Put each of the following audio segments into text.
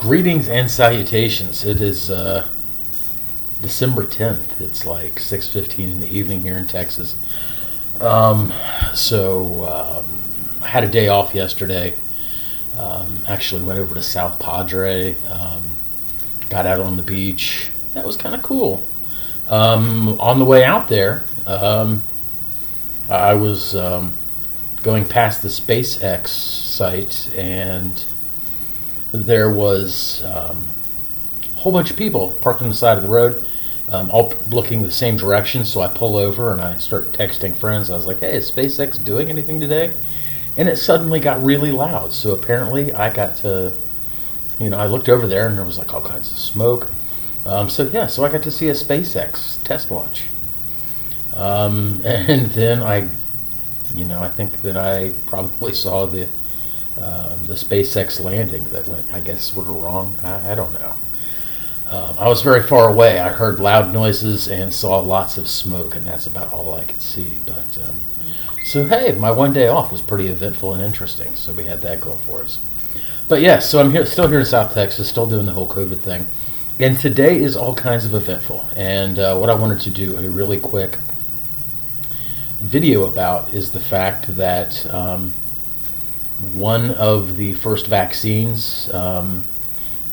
Greetings and salutations. It is December 10th. It's like 6:15 in the evening here in Texas. I had a day off yesterday. Actually went over to South Padre. Got out on the beach. That was kind of cool. On the way out there, I was going past the SpaceX site, and there was a whole bunch of people parked on the side of the road, all looking the same direction. So I pull over and I start texting friends. I was like, hey, is SpaceX doing anything today? And it suddenly got really loud. So apparently I got to, I looked over there and there was like all kinds of smoke. So I got to see a SpaceX test launch. And then I think that I probably saw the SpaceX landing that went, I guess, sort of wrong. I don't know. I was very far away. I heard loud noises and saw lots of smoke, and that's about all I could see. But so hey, my one day off was pretty eventful and interesting. So we had that going for us. But yeah, so I'm still here in South Texas, still doing the whole COVID thing, and today is all kinds of eventful. And what I wanted to do a really quick video about is the fact that one of the first vaccines,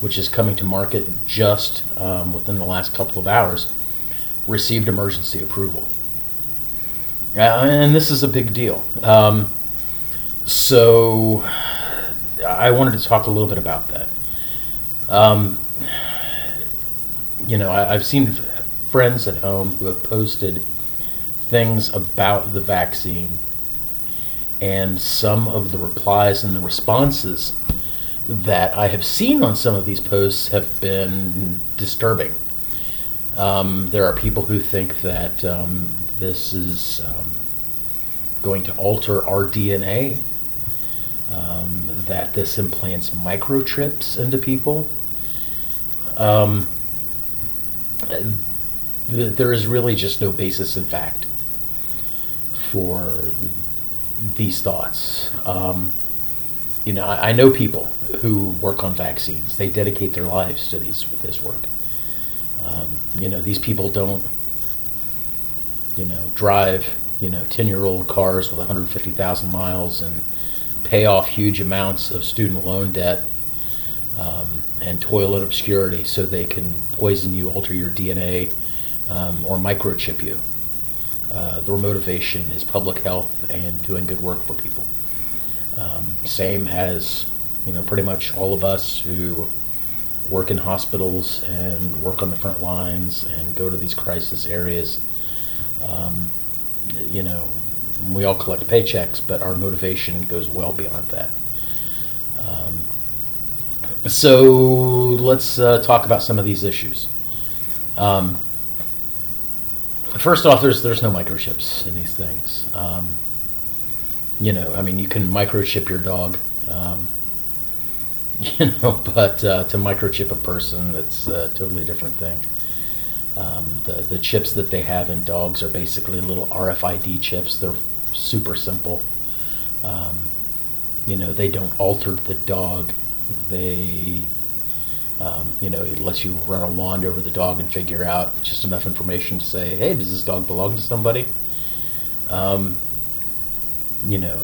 which is coming to market just within the last couple of hours, received emergency approval. And this is a big deal. So I wanted to talk a little bit about that. I've seen friends at home who have posted things about the vaccine, and some of the replies and the responses that I have seen on some of these posts have been disturbing. There are people who think that this is going to alter our DNA, that this implants microchips into people. There is really just no basis in fact for these thoughts. I know people who work on vaccines. They dedicate their lives to this work. These people don't, drive, 10-year-old cars with 150,000 miles and pay off huge amounts of student loan debt and toil in obscurity so they can poison you, alter your DNA, or microchip you. Their motivation is public health and doing good work for people. Same as, pretty much all of us who work in hospitals and work on the front lines and go to these crisis areas. We all collect paychecks, but our motivation goes well beyond that. So let's talk about some of these issues. First off, there's no microchips in these things. You can microchip your dog, but to microchip a person, it's a totally different thing. The chips that they have in dogs are basically little RFID chips. They're super simple. They don't alter the dog. They, it lets you run a wand over the dog and figure out just enough information to say, hey, does this dog belong to somebody?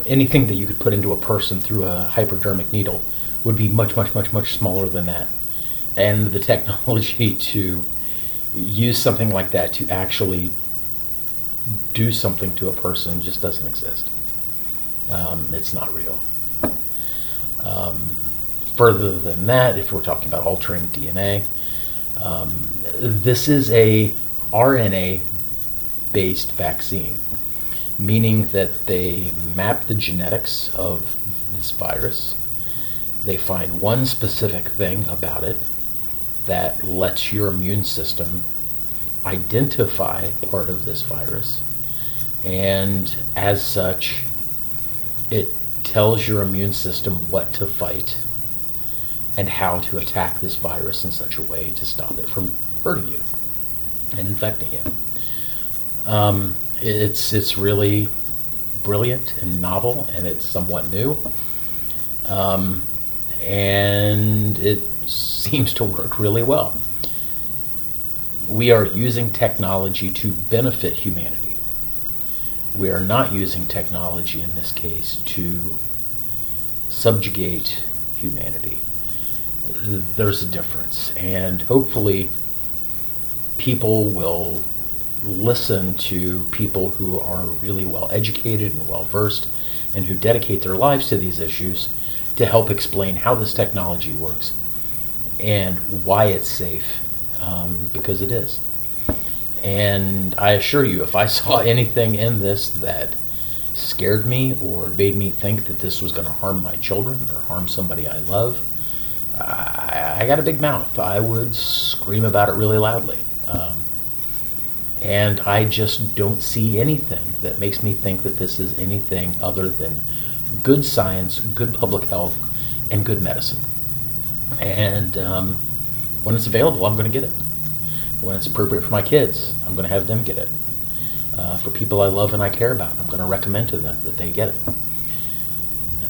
Anything that you could put into a person through a hypodermic needle would be much, much, much, much smaller than that. And the technology to use something like that to actually do something to a person just doesn't exist. It's not real. Further than that, if we're talking about altering DNA, this is a RNA-based vaccine, meaning that they map the genetics of this virus. They find one specific thing about it that lets your immune system identify part of this virus, and as such, it tells your immune system what to fight and how to attack this virus in such a way to stop it from hurting you and infecting you. It's really brilliant and novel, and it's somewhat new. And it seems to work really well. We are using technology to benefit humanity. We are not using technology in this case to subjugate humanity. There's a difference, and hopefully people will listen to people who are really well educated and well versed and who dedicate their lives to these issues to help explain how this technology works and why it's safe, because it is. And I assure you, if I saw anything in this that scared me or made me think that this was going to harm my children or harm somebody I love, I got a big mouth. I would scream about it really loudly. And I just don't see anything that makes me think that this is anything other than good science, good public health, and good medicine. And when it's available, I'm going to get it. When it's appropriate for my kids, I'm going to have them get it. For people I love and I care about, I'm going to recommend to them that they get it.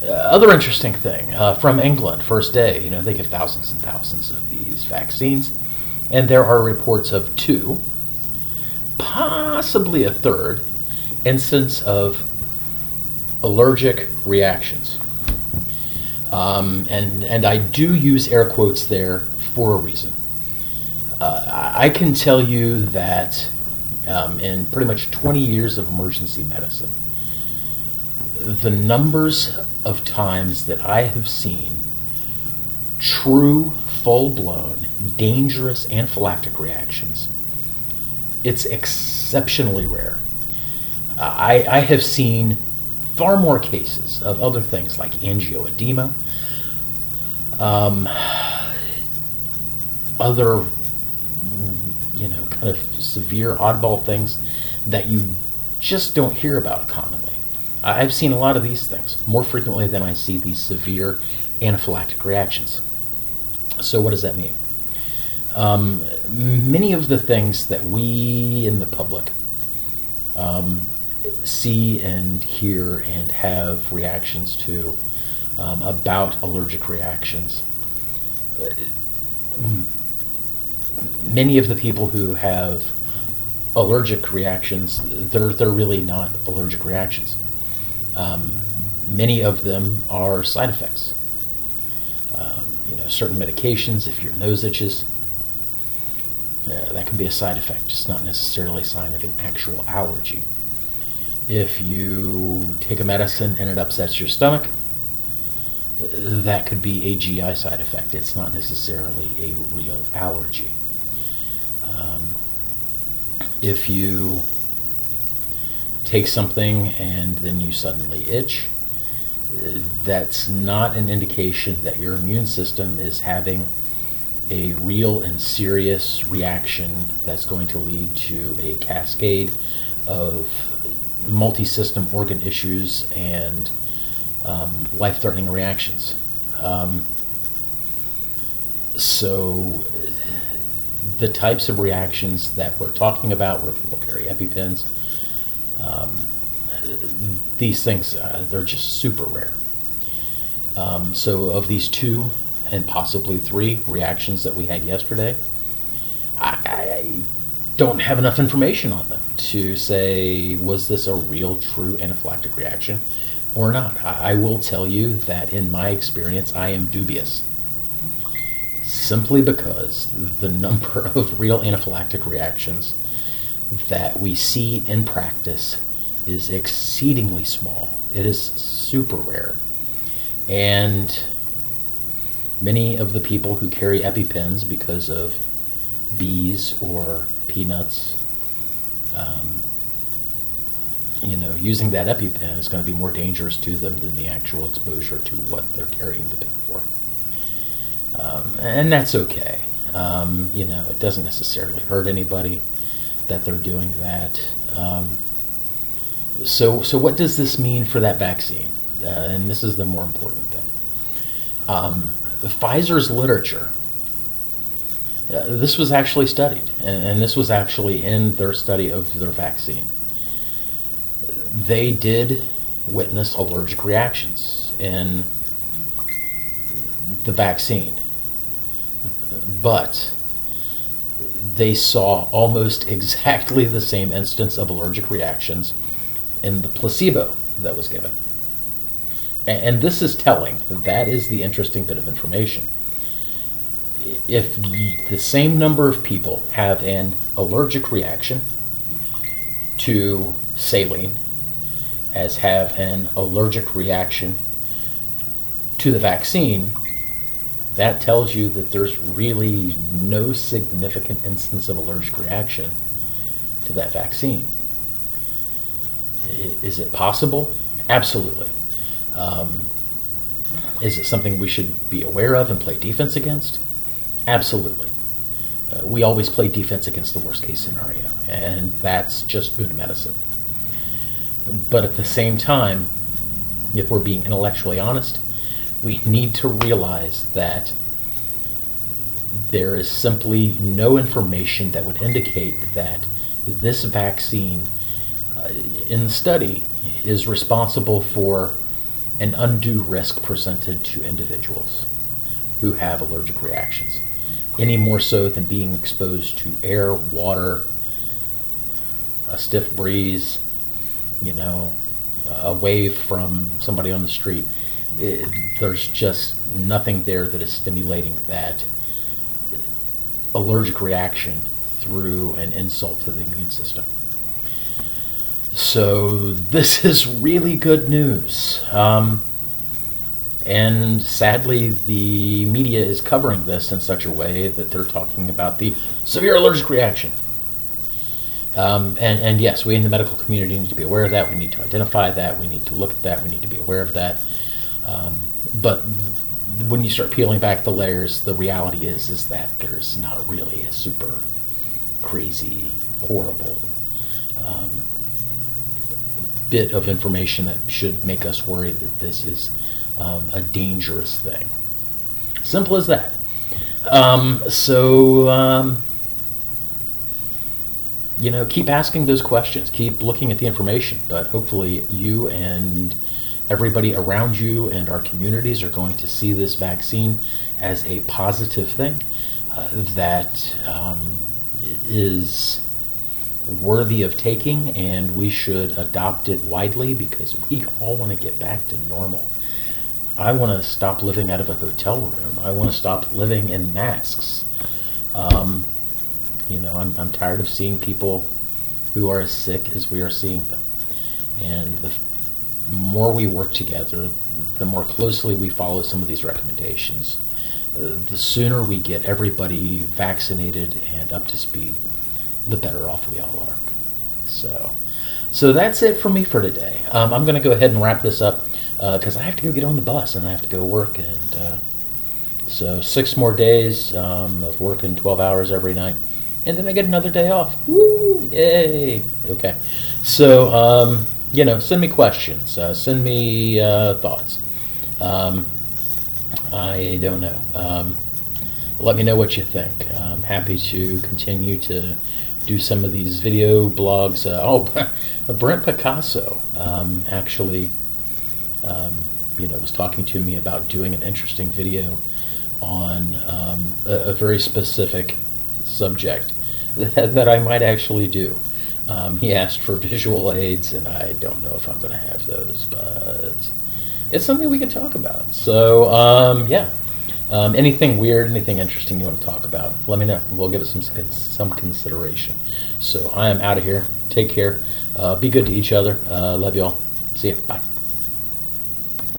Other interesting thing, from England, first day, they give thousands and thousands of these vaccines, and there are reports of 2, possibly a third, instance of allergic reactions. And I do use air quotes there for a reason. I can tell you that in pretty much 20 years of emergency medicine, the numbers of times that I have seen true, full-blown, dangerous anaphylactic reactions, it's exceptionally rare. I have seen far more cases of other things like angioedema, other kind of severe oddball things that you just don't hear about commonly. I've seen a lot of these things more frequently than I see these severe anaphylactic reactions. So what does that mean? Many of the things that we in the public see and hear and have reactions to about allergic reactions, many of the people who have allergic reactions, they're really not allergic reactions. Many of them are side effects. Certain medications, if your nose itches, that can be a side effect, just not necessarily a sign of an actual allergy. If you take a medicine and it upsets your stomach, that could be a GI side effect. It's not necessarily a real allergy. If you take something and then you suddenly itch, that's not an indication that your immune system is having a real and serious reaction that's going to lead to a cascade of multi-system organ issues and life-threatening reactions. So the types of reactions that we're talking about, where people carry EpiPens, these things, they're just super rare. So of these 2 and possibly 3 reactions that we had yesterday, I don't have enough information on them to say, was this a real, true anaphylactic reaction or not? I will tell you that in my experience, I am dubious. Simply because the number of real anaphylactic reactions that we see in practice is exceedingly small. It is super rare. And many of the people who carry EpiPens because of bees or peanuts, using that EpiPen is going to be more dangerous to them than the actual exposure to what they're carrying the pen for. And that's okay. It doesn't necessarily hurt anybody that they're doing that. So what does this mean for that vaccine? And this is the more important thing. Pfizer's literature, this was actually studied, and this was actually in their study of their vaccine. They did witness allergic reactions in the vaccine. but they saw almost exactly the same instance of allergic reactions in the placebo that was given. And this is telling. That is the interesting bit of information. If the same number of people have an allergic reaction to saline as have an allergic reaction to the vaccine, that tells you that there's really no significant instance of allergic reaction to that vaccine. Is it possible? Absolutely. Is it something we should be aware of and play defense against? Absolutely. We always play defense against the worst case scenario, and that's just good medicine. But at the same time, if we're being intellectually honest, we need to realize that there is simply no information that would indicate that this vaccine in the study is responsible for an undue risk presented to individuals who have allergic reactions, any more so than being exposed to air, water, a stiff breeze, a wave from somebody on the street. There's just nothing there that is stimulating that allergic reaction through an insult to the immune system. So this is really good news. And sadly, the media is covering this in such a way that they're talking about the severe allergic reaction. And yes, we in the medical community need to be aware of that. We need to identify that. We need to look at that. We need to be aware of that. But when you start peeling back the layers, the reality is that there's not really a super crazy, horrible bit of information that should make us worry that this is a dangerous thing. Simple as that. Keep asking those questions. Keep looking at the information. But hopefully you and everybody around you and our communities are going to see this vaccine as a positive thing that is worthy of taking, and we should adopt it widely because we all want to get back to normal. I want to stop living out of a hotel room. I want to stop living in masks. I'm tired of seeing people who are as sick as we are seeing them. And the more we work together, the more closely we follow some of these recommendations, the sooner we get everybody vaccinated and up to speed, the better off we all are. So that's it for me for today. I'm going to go ahead and wrap this up because I have to go get on the bus and I have to go work. And so 6 more days of working 12 hours every night. And then I get another day off. Woo! Yay! Okay. So, send me questions. Send me thoughts. I don't know. Let me know what you think. I'm happy to continue to do some of these video blogs. Brent Picasso actually, was talking to me about doing an interesting video on a very specific subject that I might actually do. He asked for visual aids, and I don't know if I'm going to have those, but it's something we can talk about. So, anything weird, anything interesting you want to talk about, let me know. We'll give it some consideration. So I am out of here. Take care. Be good to each other. Love you all. See ya. Bye.